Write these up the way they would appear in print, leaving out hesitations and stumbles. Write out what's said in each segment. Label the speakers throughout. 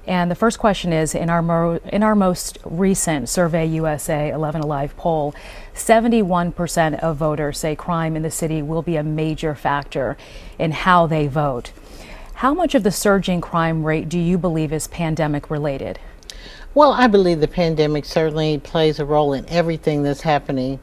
Speaker 1: And the first question is, in our most recent Survey USA 11 Alive poll, 71% of voters say crime in the city will be a major factor in how they vote. How much of the surging crime rate do you believe is pandemic related?
Speaker 2: Well, I believe the pandemic certainly plays a role in everything that's happening,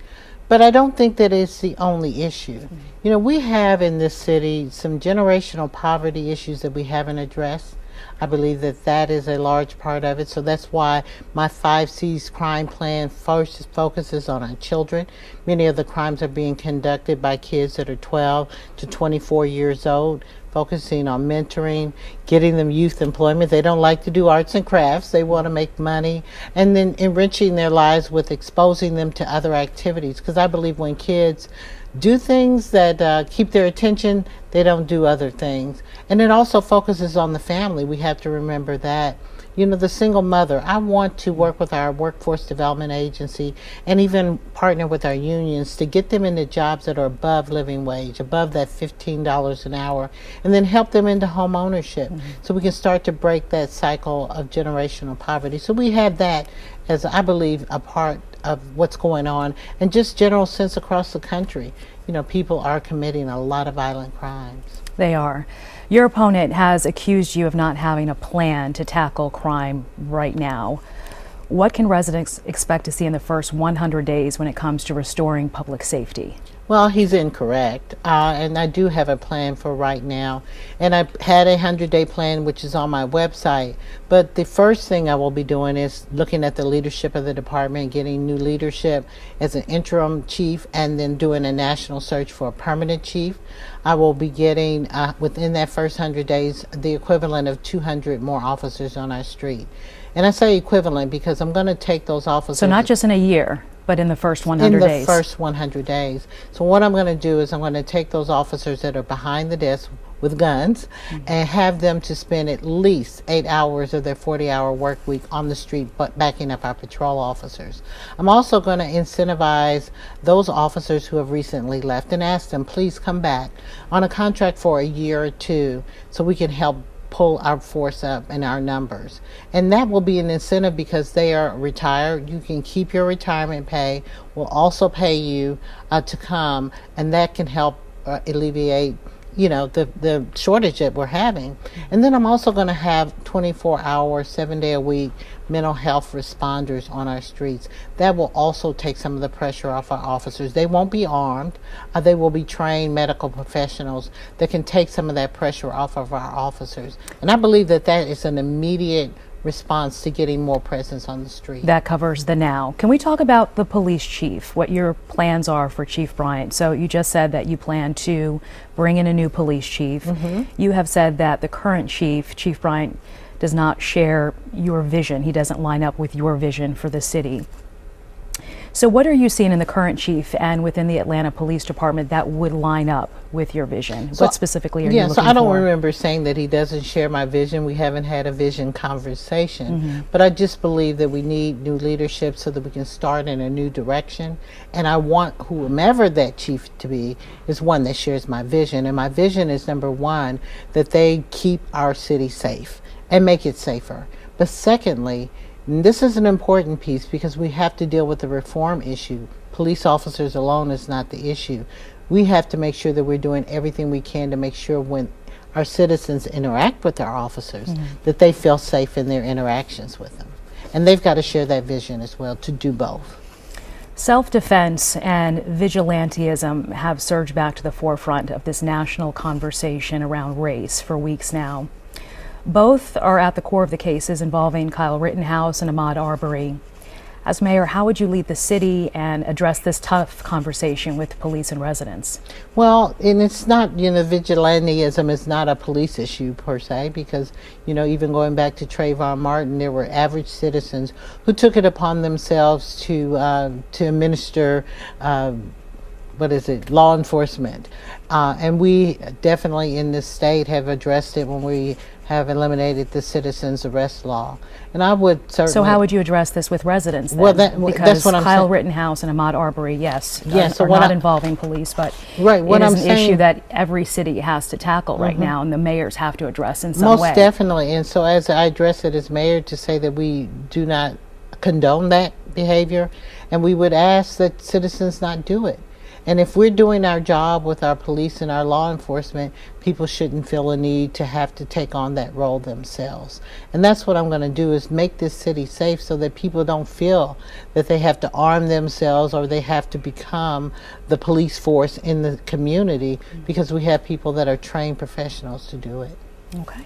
Speaker 2: but I don't think that it's the only issue. You know, we have in this city some generational poverty issues that we haven't addressed. I believe that that is a large part of it. So that's why my 5C's crime plan first focuses on our children. Many of the crimes are being conducted by kids that are 12 to 24 years old, focusing on mentoring, getting them youth employment. They don't like to do arts and crafts. They want to make money, and then enriching their lives with exposing them to other activities. Because I believe when kids do things that keep their attention, they don't do other things. And it also focuses on the family. We have to remember that. You know, the single mother, I want to work with our workforce development agency and even partner with our unions to get them into jobs that are above living wage, above that $15 an hour, and then help them into home ownership so we can start to break that cycle of generational poverty. So we have that as, I believe, a part of what's going on, and just general sense across the country. You know, people are committing a lot of violent crimes.
Speaker 1: They are. Your opponent has accused you of not having a plan to tackle crime right now. What can residents expect to see in the first 100 days when it comes to restoring public safety?
Speaker 2: Well, he's incorrect, and I do have a plan for right now, and I had a 100-day plan which is on my website, but the first thing I will be doing is looking at the leadership of the department, getting new leadership as an interim chief, and then doing a national search for a permanent chief. I will be getting, within that first 100 days, the equivalent of 200 more officers on our street. And I say equivalent because I'm going to take those officers.
Speaker 1: So not just in a year, but in the first 100 days?
Speaker 2: In the first 100 days. So what I'm going to do is I'm going to take those officers that are behind the desk with guns and have them to spend at least 8 hours of their 40-hour work week on the street but backing up our patrol officers. I'm also going to incentivize those officers who have recently left and ask them, please come back on a contract for a year or two so we can help pull our force up and our numbers. And that will be an incentive because they are retired. You can keep your retirement pay. We'll also pay you to come, and that can help alleviate, you know, the shortage that we're having. And then I'm also going to have 24-hour, 7-day-a-week mental health responders on our streets. That will also take some of the pressure off our officers. They won't be armed. They will be trained medical professionals that can take some of that pressure off of our officers. And I believe that that is an immediate response to getting more presence on the street.
Speaker 1: That covers the now. Can we talk about the police chief, what your plans are for Chief Bryant? So you just said that you plan to bring in a new police chief. You have said that the current chief, Chief Bryant, does not share your vision. He doesn't line up with your vision for the city. So what are you seeing in the current chief and within the Atlanta Police Department that would line up with your vision? What specifically are you looking for?
Speaker 2: Yeah, so I don't remember saying that he doesn't share my vision. We haven't had a vision conversation. But I just believe that we need new leadership so that we can start in a new direction. And I want whomever that chief to be is one that shares my vision. And my vision is, number one, that they keep our city safe and make it safer. But secondly, and this is an important piece because we have to deal with the reform issue. Police officers alone is not the issue. We have to make sure that we're doing everything we can to make sure when our citizens interact with our officers that they feel safe in their interactions with them. And they've got to share that vision as well to do both.
Speaker 1: Self-defense and vigilantism have surged back to the forefront of this national conversation around race for weeks now. Both are at the core of the cases involving Kyle Rittenhouse and Ahmaud Arbery. As mayor, how would you lead the city and address this tough conversation with police and residents?
Speaker 2: Well, and it's not, you know, vigilantism is not a police issue per se, because, you know, even going back to Trayvon Martin, there were average citizens who took it upon themselves to administer law enforcement. And we definitely in this state have addressed it when we have eliminated the citizens arrest law. And I would certainly...
Speaker 1: So how would you address this with residents then?
Speaker 2: Well, that's
Speaker 1: because
Speaker 2: what I'm
Speaker 1: Kyle
Speaker 2: saying.
Speaker 1: Rittenhouse and Ahmaud Arbery, yes,
Speaker 2: So
Speaker 1: are
Speaker 2: what
Speaker 1: not
Speaker 2: I-
Speaker 1: involving police, but
Speaker 2: Right, what
Speaker 1: it is
Speaker 2: I'm
Speaker 1: an
Speaker 2: saying-
Speaker 1: issue that every city has to tackle right now, and the mayors have to address in some
Speaker 2: Most
Speaker 1: way.
Speaker 2: definitely. And so as I address it as mayor, to say that we do not condone that behavior, and we would ask that citizens not do it. And if we're doing our job with our police and our law enforcement, people shouldn't feel a need to have to take on that role themselves. And that's what I'm going to do, is make this city safe so that people don't feel that they have to arm themselves or they have to become the police force in the community, because we have people that are trained professionals to do it.
Speaker 1: Okay.